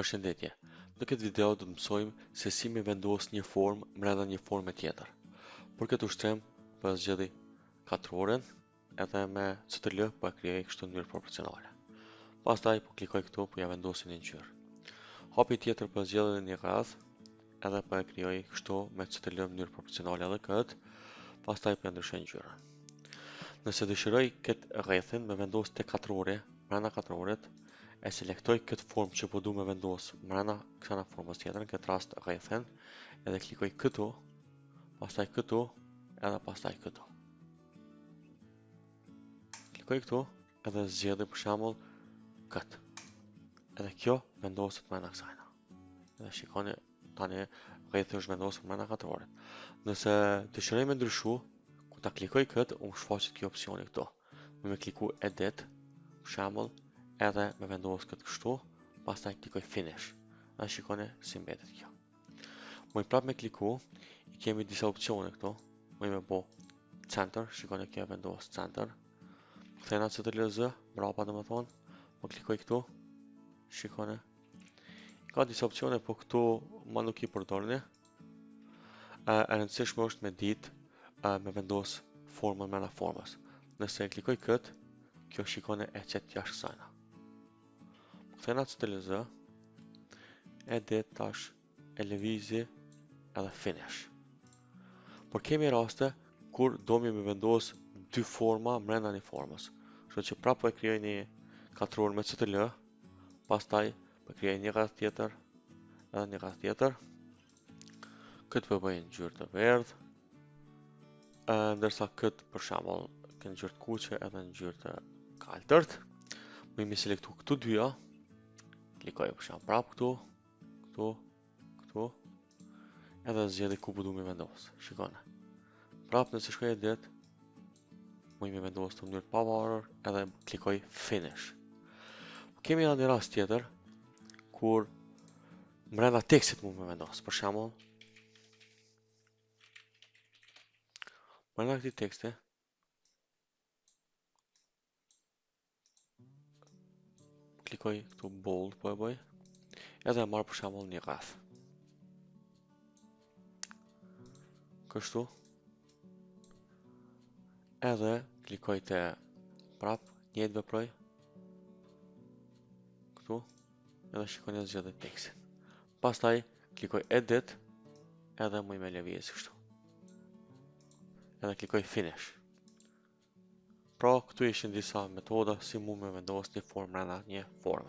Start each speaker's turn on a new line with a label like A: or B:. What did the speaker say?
A: Përshëndetje. Në këtë video do të mësojmë se si me vendos një formë brenda një forme tjetër. Për këtë ushtrim, po zgjidhi katroren edhe me CTRL po e krijoj kështu në mënyrë proporcionale. Pastaj po klikoj këtu, po ja vendosin në ngjyrë. Hapi tjetër po zgjidhi një rradh edhe po e krijoj kështu me CTRL në mënyrë proporcionale edhe këtë. Pastaj po ndryshoj ngjyrën. Nëse dëshiroj këtë rrethin me vendos te katrore, brenda katroret, e selektoj këtë formë që po du me vendos mrena kësana formës tjetër, në këtë rast rrethin, edhe klikoj këtu, pastaj këtu, edhe pastaj këtu. Klikoj këtu, edhe zgjedhë për shembull këtë. Edhe kjo vendoset mrena kësajna. Edhe shikoni tani rrethi është vendosur mrena katroret. Nëse dëshiroj me ndryshu, kur ta klikoj këtë, u shfaqet kjo opsioni këtu. Me kliku edit, për shembull, edhe me vendos këtë kështu, pastaj klikoj finish. Dhe shikoni si mbetet kjo. Muj prap me kliku, i kemi disa opcione këtu. Muj me bo center, shikoni kjo vendos center. Kthena CTRL-Z, mbrapa domethënë, po klikoj këtu. Shikoni. Ka disa opcione, po këtu ma nuk i përdorni. E rëndësishme është me ditë me vendos formën mrena formës. Nëse e klikoj këtë, kjo shikoni e qet jashtë kësajna. Kthena CTRL-Z, edit tash, e lëvizi edhe finish. Por kemi raste kur domi me vendos dy forma mrenda një formës. Kështu që prapë e krijoj një katror me CTRL, pastaj po krijoj një rradh tjetër, edhe një rradh tjetër. Këtë po bëj në ngjyrë të verdhë, ndërsa këtë për shembull në ngjyrë të kuqe edhe në ngjyrë të kaltërt. Më selektu këtu dyja. Klikoj për shembull prapë këtu, këtu, këtu, edhe zgjedhë ku po du me vendos. Shikoni. Prapë nëse shkoj edit, muj me vendos në mënyrë të pavarur, edhe klikoj finish. Kemi edhe një rast tjetër kur brenda tekstit mund me vendos. Për shembull, brenda këtij teksti klikoj këtu bold po e bëj, edhe marr për shembull një rradh. Kështu. Edhe klikoj te prap, njëjtë veproj. Këtu, edhe shikoni zgjedhë tekstin. Pastaj klikoj edit, edhe muj me lëviz kështu. Edhe klikoj finish. Pra, këtu ishin disa metoda si mund me vendos një formë brenda një forme.